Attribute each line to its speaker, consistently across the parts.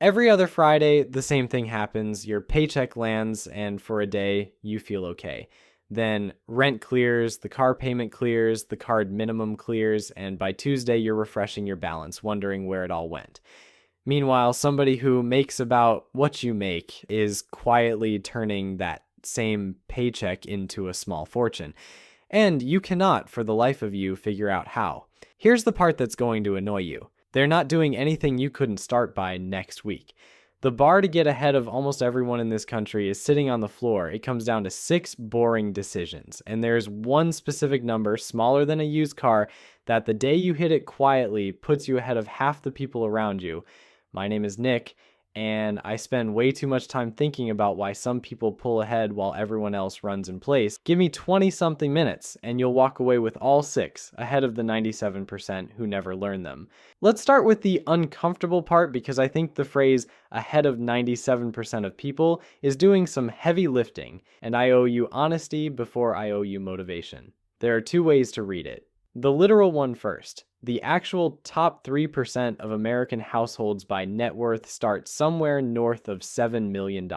Speaker 1: Every other Friday, the same thing happens. Your paycheck lands, and for a day, you feel okay. Then rent clears, the car payment clears, the card minimum clears, and by Tuesday, you're refreshing your balance, wondering where it all went. Meanwhile, somebody who makes about what you make is quietly turning that same paycheck into a small fortune. And you cannot, for the life of you, figure out how. Here's the part that's going to annoy you. They're not doing anything you couldn't start by next week. The bar to get ahead of almost everyone in this country is sitting on the floor. It comes down to 6 boring decisions. And there's one specific number, smaller than a used car, that the day you hit it quietly puts you ahead of half the people around you. My name is Nick, and I spend way too much time thinking about why some people pull ahead while everyone else runs in place. Give me 20-something minutes, and you'll walk away with all 6, ahead of the 97% who never learn them. Let's start with the uncomfortable part, because I think the phrase ahead of 97% of people is doing some heavy lifting, and I owe you honesty before I owe you motivation. There are 2 ways to read it. The literal one first. The actual top 3% of American households by net worth start somewhere north of $7 million.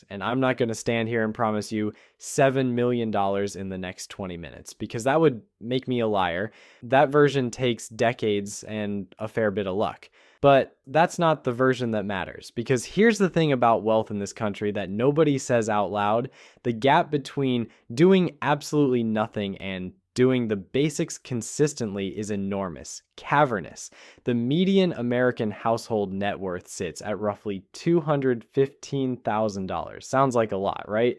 Speaker 1: And I'm not going to stand here and promise you $7 million in the next 20 minutes, because that would make me a liar. That version takes decades and a fair bit of luck. But that's not the version that matters, because here's the thing about wealth in this country that nobody says out loud. The gap between doing absolutely nothing and doing the basics consistently is enormous, cavernous. The median American household net worth sits at roughly $215,000. Sounds like a lot, right?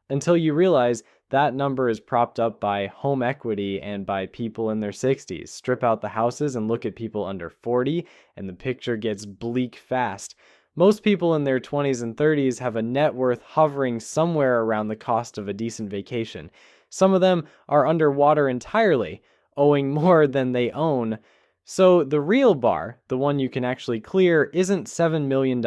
Speaker 1: Until you realize that number is propped up by home equity and by people in their 60s. Strip out the houses and look at people under 40, and the picture gets bleak fast. Most people in their 20s and 30s have a net worth hovering somewhere around the cost of a decent vacation. Some of them are underwater entirely, owing more than they own. So the real bar, the one you can actually clear, isn't $7 million.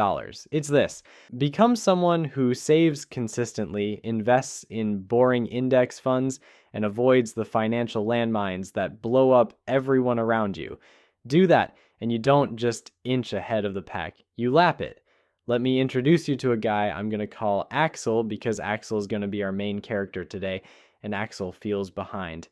Speaker 1: It's this. Become someone who saves consistently, invests in boring index funds, and avoids the financial landmines that blow up everyone around you. Do that, and you don't just inch ahead of the pack. You lap it. Let me introduce you to a guy I'm going to call Axel, because Axel is going to be our main character today, and Axel feels behind.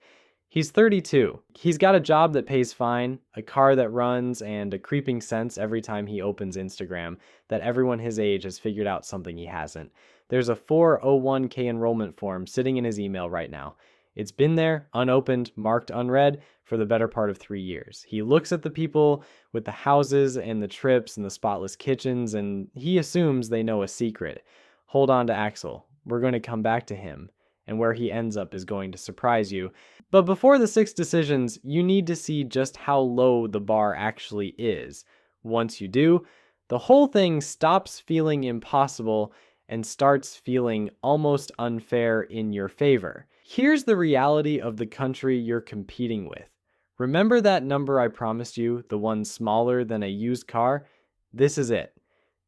Speaker 1: He's 32. He's got a job that pays fine, a car that runs, and a creeping sense every time he opens Instagram that everyone his age has figured out something he hasn't. There's a 401k enrollment form sitting in his email right now. It's been there, unopened, marked unread, for the better part of 3 years. He looks at the people with the houses and the trips and the spotless kitchens, and he assumes they know a secret. Hold on to Axel. We're going to come back to him, and where he ends up is going to surprise you. But before the 6 decisions, you need to see just how low the bar actually is. Once you do, the whole thing stops feeling impossible and starts feeling almost unfair in your favor. Here's the reality of the country you're competing with. Remember that number I promised you, the one smaller than a used car? This is it.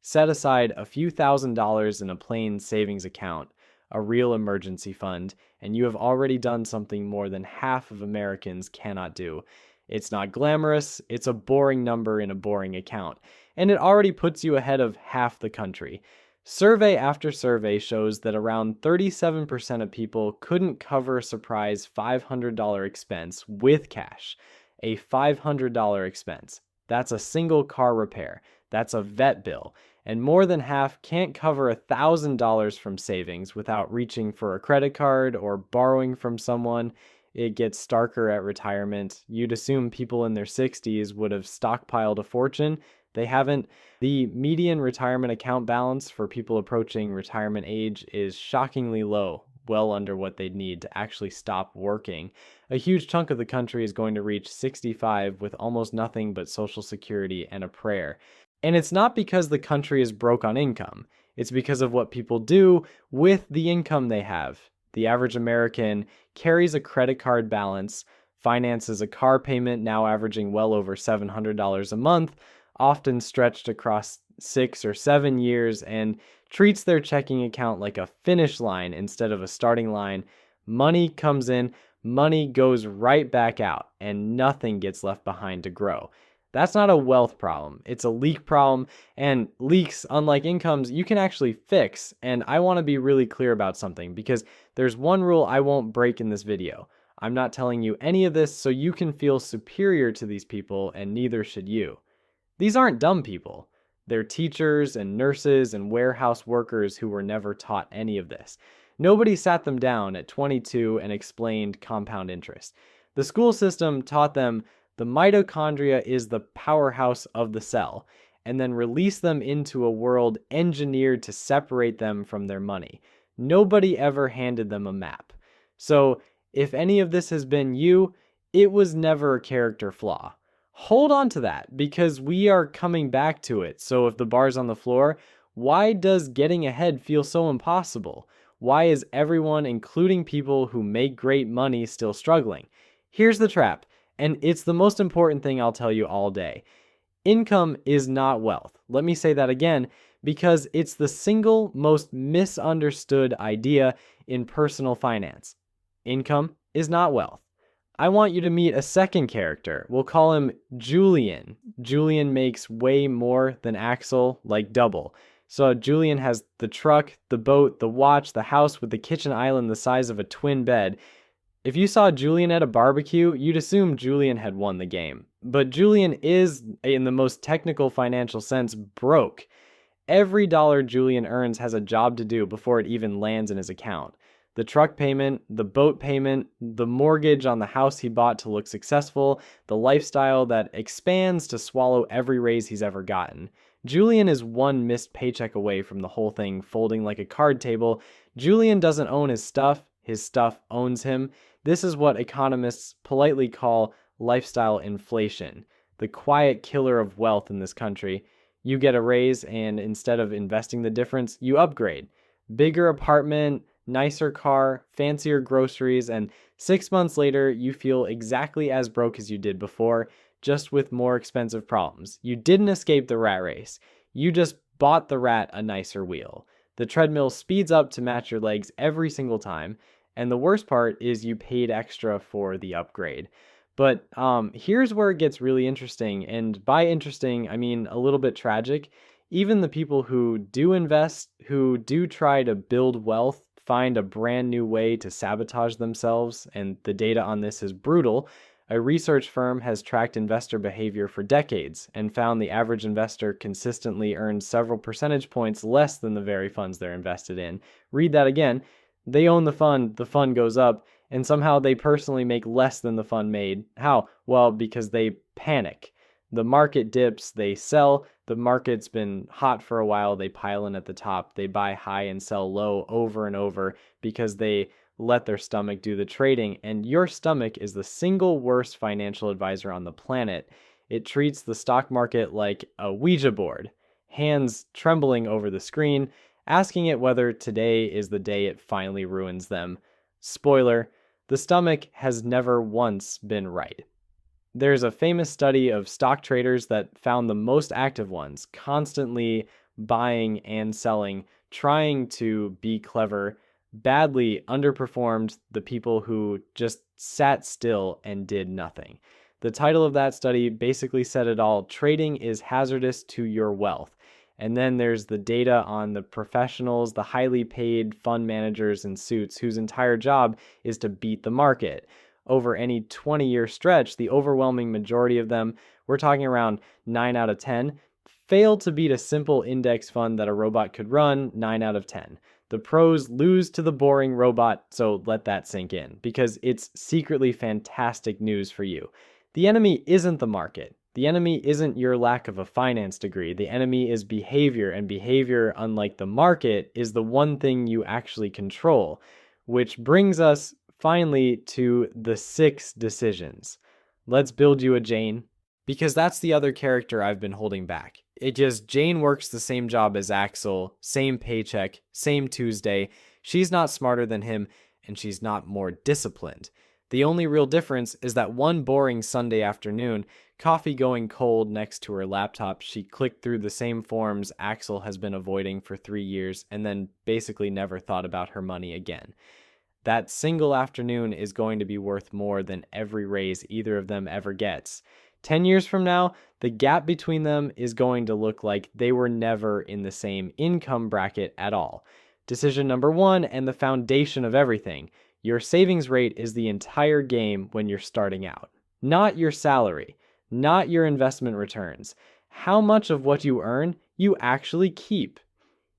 Speaker 1: Set aside a few $1,000s in a plain savings account, a real emergency fund, and you have already done something more than half of Americans cannot do. It's not glamorous, it's a boring number in a boring account, and it already puts you ahead of half the country. Survey after survey shows that around 37% of people couldn't cover a surprise $500 expense with cash. A $500 expense. That's a single car repair. That's a vet bill. And more than half can't cover $1,000 from savings without reaching for a credit card or borrowing from someone. It gets starker at retirement. You'd assume people in their 60s would have stockpiled a fortune. They haven't. The median retirement account balance for people approaching retirement age is shockingly low, well under what they'd need to actually stop working. A huge chunk of the country is going to reach 65 with almost nothing but Social Security and a prayer. And it's not because the country is broke on income. It's because of what people do with the income they have. The average American carries a credit card balance, finances a car payment now averaging well over $700 a month, often stretched across 6 or 7 years, and treats their checking account like a finish line instead of a starting line. Money comes in, money goes right back out, and nothing gets left behind to grow. That's not a wealth problem. It's a leak problem, and leaks, unlike incomes, you can actually fix. And I want to be really clear about something because there's one rule I won't break in this video. I'm not telling you any of this so you can feel superior to these people, and neither should you. These aren't dumb people. They're teachers and nurses and warehouse workers who were never taught any of this. Nobody sat them down at 22 and explained compound interest. The school system taught them the mitochondria is the powerhouse of the cell, and then released them into a world engineered to separate them from their money. Nobody ever handed them a map. So, if any of this has been you, it was never a character flaw. Hold on to that because we are coming back to it. So if the bar's on the floor, why does getting ahead feel so impossible? Why is everyone, including people who make great money, still struggling? Here's the trap, and it's the most important thing I'll tell you all day. Income is not wealth. Let me say that again because it's the single most misunderstood idea in personal finance. Income is not wealth. I want you to meet a second character. We'll call him Julian. Julian makes way more than Axel, like double. So Julian has the truck, the boat, the watch, the house with the kitchen island the size of a twin bed. If you saw Julian at a barbecue, you'd assume Julian had won the game. But Julian is, in the most technical financial sense, broke. Every dollar Julian earns has a job to do before it even lands in his account. The truck payment, the boat payment, the mortgage on the house he bought to look successful, the lifestyle that expands to swallow every raise he's ever gotten. Julian is one missed paycheck away from the whole thing folding like a card table. Julian doesn't own his stuff owns him. This is what economists politely call lifestyle inflation, the quiet killer of wealth in this country. You get a raise and instead of investing the difference, you upgrade. Bigger apartment, nicer car, fancier groceries, and 6 months later, you feel exactly as broke as you did before, just with more expensive problems. You didn't escape the rat race. You just bought the rat a nicer wheel. The treadmill speeds up to match your legs every single time, and the worst part is you paid extra for the upgrade. But here's where it gets really interesting, and by interesting, I mean a little bit tragic. Even the people who do invest, who do try to build wealth, find a brand new way to sabotage themselves, and the data on this is brutal. A research firm has tracked investor behavior for decades and found the average investor consistently earns several percentage points less than the very funds they're invested in. Read that again. They own the fund goes up, and somehow they personally make less than the fund made. How? Well, because they panic. The market dips, they sell. The market's been hot for a while, they pile in at the top. They buy high and sell low over and over because they let their stomach do the trading. And your stomach is the single worst financial advisor on the planet. It treats the stock market like a Ouija board, hands trembling over the screen, asking it whether today is the day it finally ruins them. Spoiler, the stomach has never once been right. There's a famous study of stock traders that found the most active ones constantly buying and selling, trying to be clever, badly underperformed the people who just sat still and did nothing. The title of that study basically said it all: trading is hazardous to your wealth. And then there's the data on the professionals, the highly paid fund managers in suits whose entire job is to beat the market. Over any 20-year stretch, the overwhelming majority of them, we're talking around 9 out of 10, fail to beat a simple index fund that a robot could run 9 out of 10. The pros lose to the boring robot, so let that sink in, because it's secretly fantastic news for you. The enemy isn't the market. The enemy isn't your lack of a finance degree. The enemy is behavior, and behavior, unlike the market, is the one thing you actually control, which brings us finally to the 6 decisions. Let's build you a Jane, because that's the other character I've been holding back. Jane works the same job as Axel, same paycheck, same Tuesday. She's not smarter than him, and she's not more disciplined. The only real difference is that one boring Sunday afternoon, coffee going cold next to her laptop, she clicked through the same forms Axel has been avoiding for 3 years and then basically never thought about her money again. That single afternoon is going to be worth more than every raise either of them ever gets. 10 years from now, the gap between them is going to look like they were never in the same income bracket at all. Decision number one, and the foundation of everything: your savings rate is the entire game when you're starting out. Not your salary, not your investment returns. How much of what you earn you actually keep.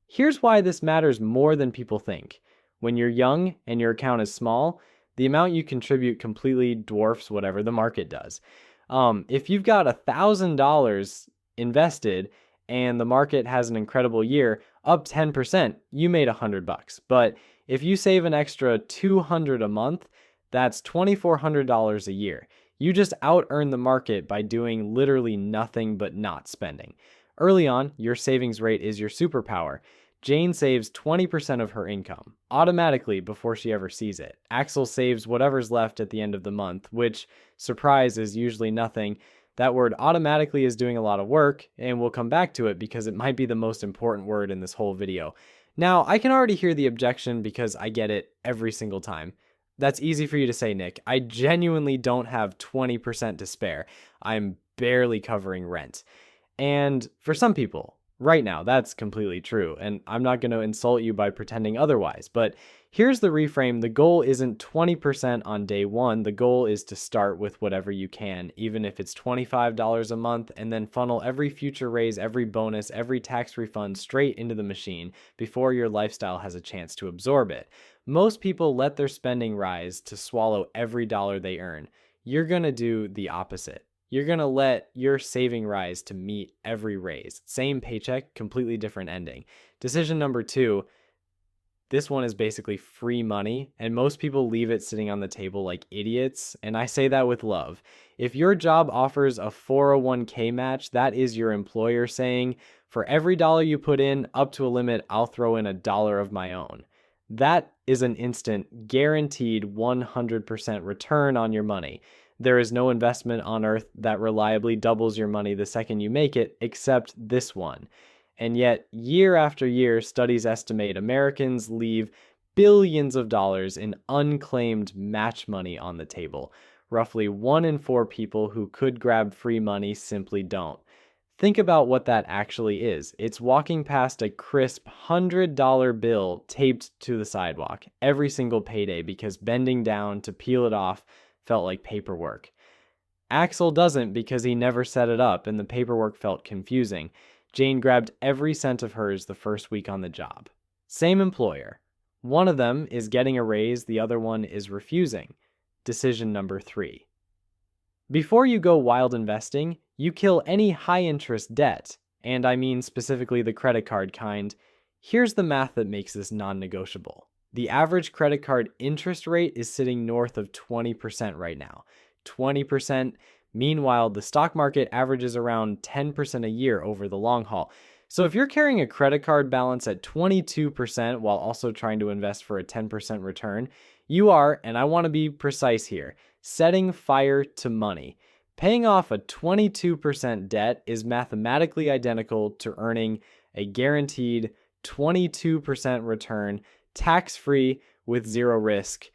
Speaker 1: Here's why this matters more than people think. When you're young and your account is small, the amount you contribute completely dwarfs whatever the market does. If you've got $1,000 invested and the market has an incredible year, up 10%, you made $100. But if you save an extra $200 a month, that's $2,400 a year. You just out-earn the market by doing literally nothing but not spending. Early on, your savings rate is your superpower. Jane saves 20% of her income, automatically before she ever sees it. Axel saves whatever's left at the end of the month, which, surprise, is usually nothing. That word automatically is doing a lot of work, and we'll come back to it because it might be the most important word in this whole video. Now, I can already hear the objection because I get it every single time. That's easy for you to say, Nick. I genuinely don't have 20% to spare. I'm barely covering rent. And for some people, right now, that's completely true. And I'm not going to insult you by pretending otherwise. But here's the reframe. The goal isn't 20% on day one. The goal is to start with whatever you can, even if it's $25 a month, and then funnel every future raise, every bonus, every tax refund straight into the machine before your lifestyle has a chance to absorb it. Most people let their spending rise to swallow every dollar they earn. You're going to do the opposite. You're going to let your saving rise to meet every raise. Same paycheck, completely different ending. Decision number two, this one is basically free money, and most people leave it sitting on the table like idiots, and I say that with love. If your job offers a 401k match, that is your employer saying, for every dollar you put in, up to a limit, I'll throw in $1 of my own. That is an instant, guaranteed 100% return on your money. There is no investment on earth that reliably doubles your money the second you make it, except this one. And yet, year after year, studies estimate Americans leave billions of dollars in unclaimed match money on the table. Roughly 1 in 4 people who could grab free money simply don't. Think about what that actually is. It's walking past a crisp $100 bill taped to the sidewalk every single payday because bending down to peel it off felt like paperwork. Axel doesn't because he never set it up and the paperwork felt confusing. Jane grabbed every cent of hers the first week on the job. Same employer. One of them is getting a raise, the other one is refusing. Decision number 3. Before you go wild investing, you kill any high-interest debt, and I mean specifically the credit card kind. Here's the math that makes this non-negotiable. The average credit card interest rate is sitting north of 20% right now. 20%. Meanwhile, the stock market averages around 10% a year over the long haul. So if you're carrying a credit card balance at 22% while also trying to invest for a 10% return, you are, and I want to be precise here, setting fire to money. Paying off a 22% debt is mathematically identical to earning a guaranteed 22% return, tax-free with zero risk.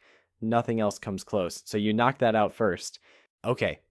Speaker 1: Nothing else comes close. So you knock that out first. Okay,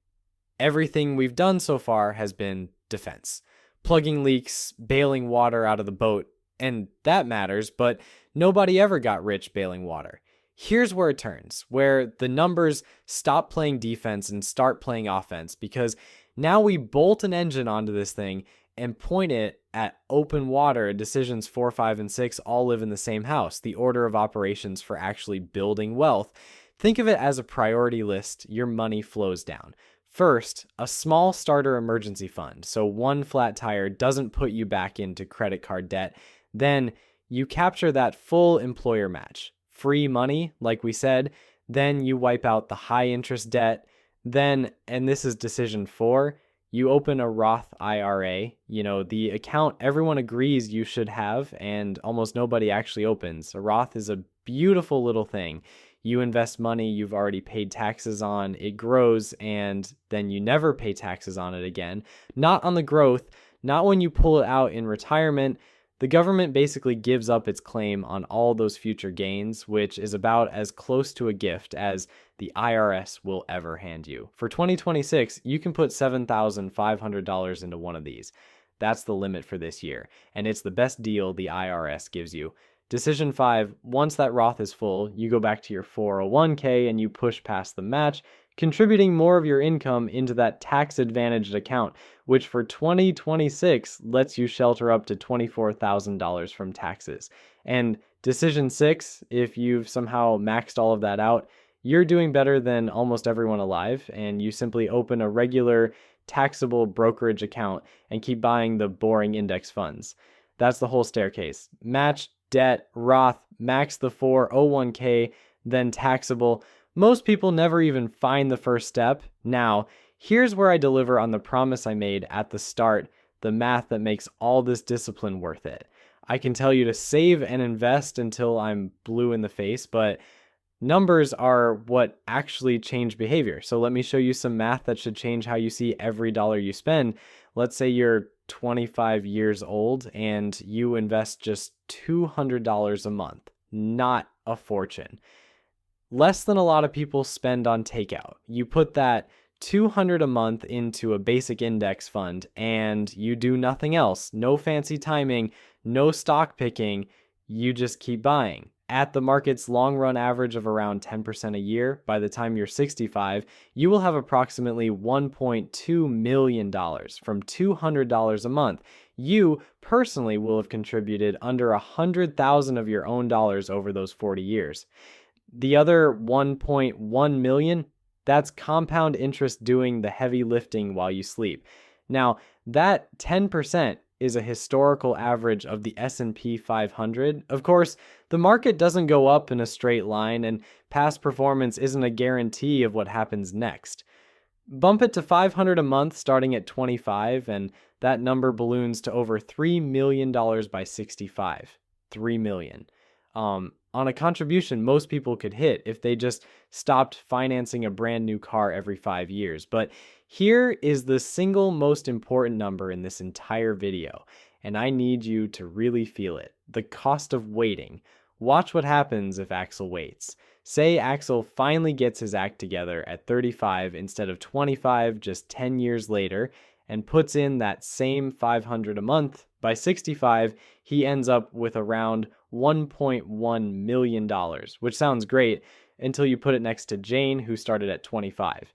Speaker 1: everything we've done so far has been defense. Plugging leaks, bailing water out of the boat, and that matters, but nobody ever got rich bailing water. Here's where it turns, where the numbers stop playing defense and start playing offense, because now we bolt an engine onto this thing and point it at open water. Decisions 4, 5, and 6 all live in the same house, the order of operations for actually building wealth. Think of it as a priority list. Your money flows down. First, a small starter emergency fund, so one flat tire doesn't put you back into credit card debt. Then you capture that full employer match. Free money, like we said, then you wipe out the high interest debt. Then, and this is decision 4, you open a Roth IRA, the account everyone agrees you should have and almost nobody actually opens. A Roth is a beautiful little thing. You invest money you've already paid taxes on, it grows, and then you never pay taxes on it again. Not on the growth, not when you pull it out in retirement, The government basically gives up its claim on all those future gains, which is about as close to a gift as the IRS will ever hand you. For 2026, you can put $7,500 into one of these. That's the limit for this year, and it's the best deal the IRS gives you. Decision 5, once that Roth is full, you go back to your 401k and you push past the match, contributing more of your income into that tax-advantaged account, which for 2026 lets you shelter up to $24,000 from taxes. And decision 6, if you've somehow maxed all of that out, you're doing better than almost everyone alive, and you simply open a regular taxable brokerage account and keep buying the boring index funds. That's the whole staircase. Match, debt, Roth, max the 401k, then taxable. Most people never even find the first step. Now, here's where I deliver on the promise I made at the start, the math that makes all this discipline worth it. I can tell you to save and invest until I'm blue in the face, but numbers are what actually change behavior. So let me show you some math that should change how you see every dollar you spend. Let's say you're 25 years old and you invest just $200 a month, not a fortune. Less than a lot of people spend on takeout. You put that $200 a month into a basic index fund and you do nothing else. No fancy timing, no stock picking. You just keep buying. At the market's long run average of around 10% a year, by the time you're 65, you will have approximately $1.2 million from $200 a month. You personally will have contributed under $100,000 of your own dollars over those 40 years. The other 1.1 million, that's compound interest doing the heavy lifting while you sleep. Now, that 10% is a historical average of the S&P 500. Of course, the market doesn't go up in a straight line, and past performance isn't a guarantee of what happens next. Bump it to $500 a month starting at 25, and that number balloons to over $3 million by 65. $3 million. On a contribution most people could hit if they just stopped financing a brand new car every 5 years. But here is the single most important number in this entire video, and I need you to really feel it. The cost of waiting. Watch what happens if Axel waits. Say Axel finally gets his act together at 35 instead of 25 just 10 years later and puts in that same $500 a month. By 65, he ends up with around $1.1 million, which sounds great until you put it next to Jane, who started at 25.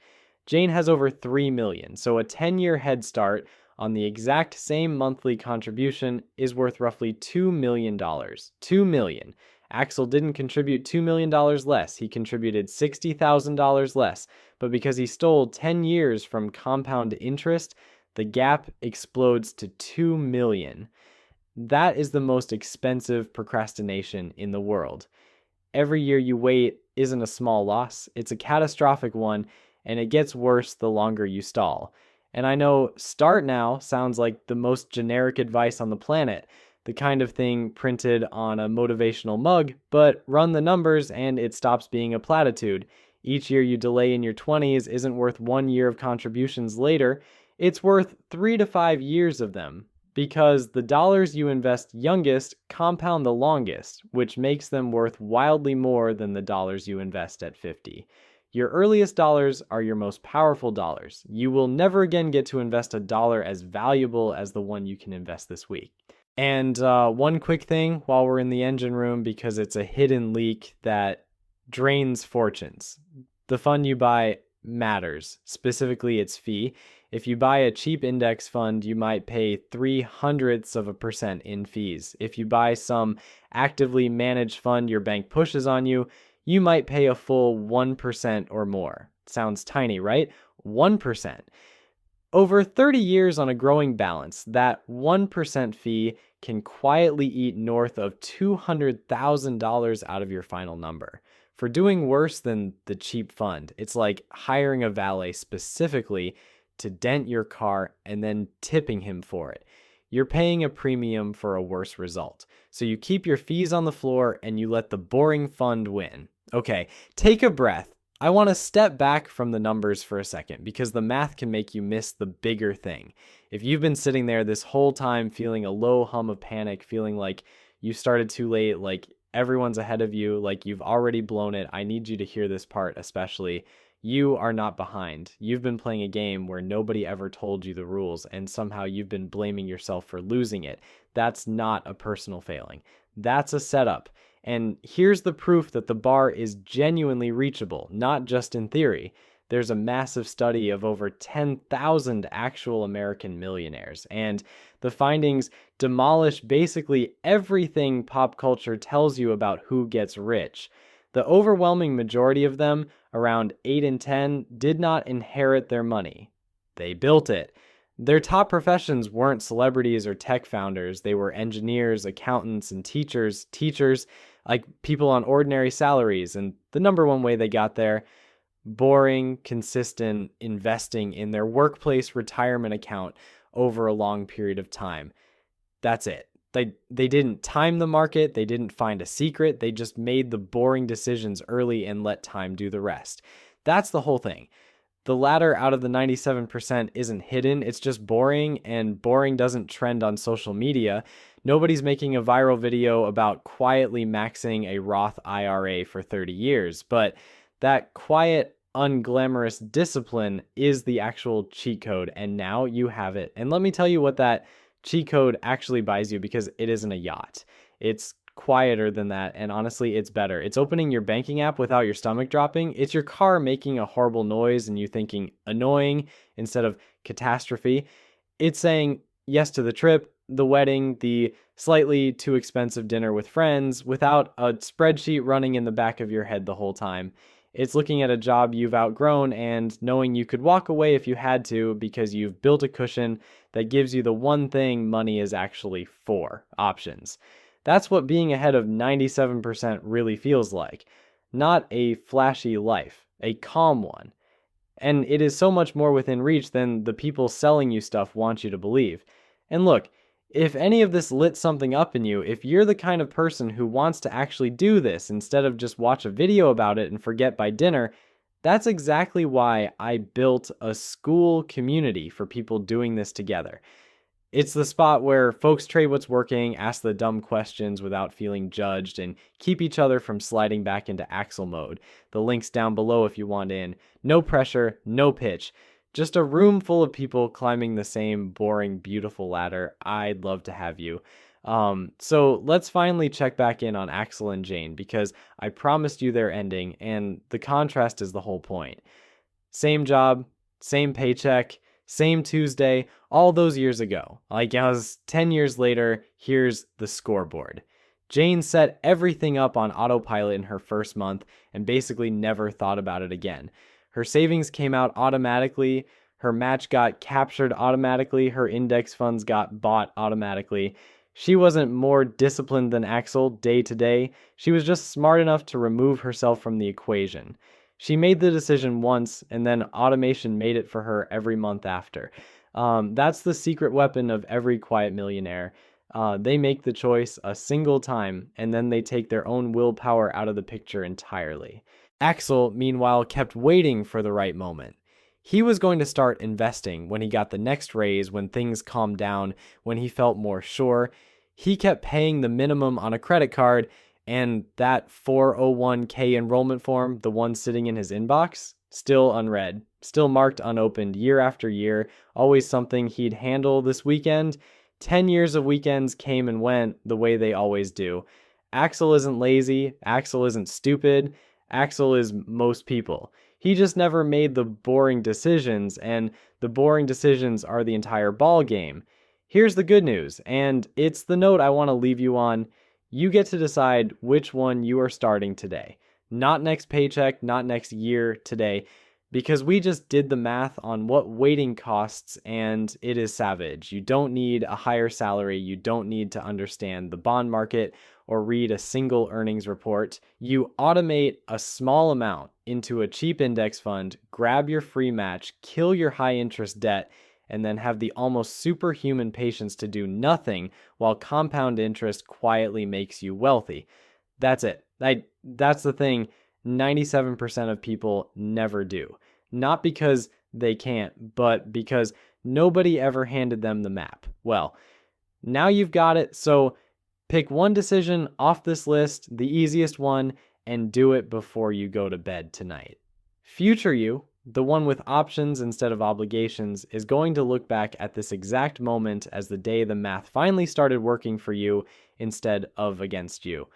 Speaker 1: Jane has over $3 million, so a 10-year head start on the exact same monthly contribution is worth roughly $2 million. $2 million. Axel didn't contribute $2 million less. He contributed $60,000 less, but because he stole 10 years from compound interest, the gap explodes to $2 million. That is the most expensive procrastination in the world. Every year you wait isn't a small loss, it's a catastrophic one, and it gets worse the longer you stall. And I know start now sounds like the most generic advice on the planet, the kind of thing printed on a motivational mug, but run the numbers and it stops being a platitude. Each year you delay in your 20s isn't worth 1 year of contributions later, it's worth 3 to 5 years of them. Because the dollars you invest youngest compound the longest, which makes them worth wildly more than the dollars you invest at 50. Your earliest dollars are your most powerful dollars. You will never again get to invest a dollar as valuable as the one you can invest this week. And one quick thing while we're in the engine room, because it's a hidden leak that drains fortunes. The fund you buy matters, specifically its fee. If you buy a cheap index fund, you might pay 0.03% in fees. If you buy some actively managed fund your bank pushes on you, you might pay a full 1% or more. Sounds tiny, right? 1%. Over 30 years on a growing balance, that 1% fee can quietly eat north of $200,000 out of your final number. For doing worse than the cheap fund, it's like hiring a valet specifically to dent your car and then tipping him for it. You're paying a premium for a worse result. So you keep your fees on the floor and you let the boring fund win. Okay, take a breath. I want to step back from the numbers for a second because the math can make you miss the bigger thing. If you've been sitting there this whole time feeling a low hum of panic, feeling like you started too late, like everyone's ahead of you, like you've already blown it, I need you to hear this part especially. You are not behind. You've been playing a game where nobody ever told you the rules, and somehow you've been blaming yourself for losing it. That's not a personal failing. That's a setup. And here's the proof that the bar is genuinely reachable, not just in theory. There's a massive study of over 10,000 actual American millionaires, and the findings demolish basically everything pop culture tells you about who gets rich. The overwhelming majority of them, around 8 in 10, did not inherit their money. They built it. Their top professions weren't celebrities or tech founders. They were engineers, accountants, and teachers, like people on ordinary salaries. And the number one way they got there, boring, consistent investing in their workplace retirement account over a long period of time. That's it. They didn't time the market. They didn't find a secret. They just made the boring decisions early and let time do the rest. That's the whole thing. The latter out of the 97% isn't hidden. It's just boring, and boring doesn't trend on social media. Nobody's making a viral video about quietly maxing a Roth IRA for 30 years, but that quiet, unglamorous discipline is the actual cheat code, and now you have it. And let me tell you what that cheat code actually buys you, because it isn't a yacht. It's quieter than that, and honestly, it's better. It's opening your banking app without your stomach dropping. It's your car making a horrible noise and you thinking annoying instead of catastrophe. It's saying yes to the trip, the wedding, the slightly too expensive dinner with friends without a spreadsheet running in the back of your head the whole time. It's looking at a job you've outgrown and knowing you could walk away if you had to, because you've built a cushion that gives you the one thing money is actually for: options. That's what being ahead of 97% really feels like. Not a flashy life, a calm one. And it is so much more within reach than the people selling you stuff want you to believe. And look, if any of this lit something up in you, if you're the kind of person who wants to actually do this instead of just watch a video about it and forget by dinner, that's exactly why I built a school community for people doing this together. It's the spot where folks trade what's working, ask the dumb questions without feeling judged, and keep each other from sliding back into Axel mode. The link's down below if you want in. No pressure, no pitch. Just a room full of people climbing the same boring, beautiful ladder. I'd love to have you. So let's finally check back in on Axel and Jane, because I promised you their ending, and the contrast is the whole point. Same job, same paycheck, same Tuesday, all those years ago. Like, I was 10 years later, here's the scoreboard. Jane set everything up on autopilot in her first month and basically never thought about it again. Her savings came out automatically, her match got captured automatically, her index funds got bought automatically. She wasn't more disciplined than Axel day to day. She was just smart enough to remove herself from the equation. She made the decision once, and then automation made it for her every month after. That's the secret weapon of every quiet millionaire. They make the choice a single time, and then they take their own willpower out of the picture entirely. Axel, meanwhile, kept waiting for the right moment. He was going to start investing when he got the next raise, when things calmed down, when he felt more sure. He kept paying the minimum on a credit card, and that 401k enrollment form, the one sitting in his inbox, still unread, still marked unopened year after year, always something he'd handle this weekend. 10 years of weekends came and went the way they always do. Axel isn't lazy, Axel isn't stupid, Axel is most people. He just never made the boring decisions, and the boring decisions are the entire ball game. Here's the good news, and it's the note I want to leave you on. You get to decide which one you are starting today. Not next paycheck, not next year, today. Because we just did the math on what waiting costs, and it is savage. You don't need a higher salary. You don't need to understand the bond market or read a single earnings report. You automate a small amount into a cheap index fund, grab your free match, kill your high interest debt, and then have the almost superhuman patience to do nothing while compound interest quietly makes you wealthy. That's it. That's the thing. 97% of people never do. Not because they can't, but because nobody ever handed them the map. Well, now you've got it, so pick one decision off this list, the easiest one, and do it before you go to bed tonight. Future you, the one with options instead of obligations, is going to look back at this exact moment as the day the math finally started working for you instead of against you.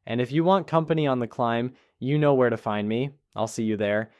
Speaker 1: And if you want company on the climb, you know where to find me. I'll see you there.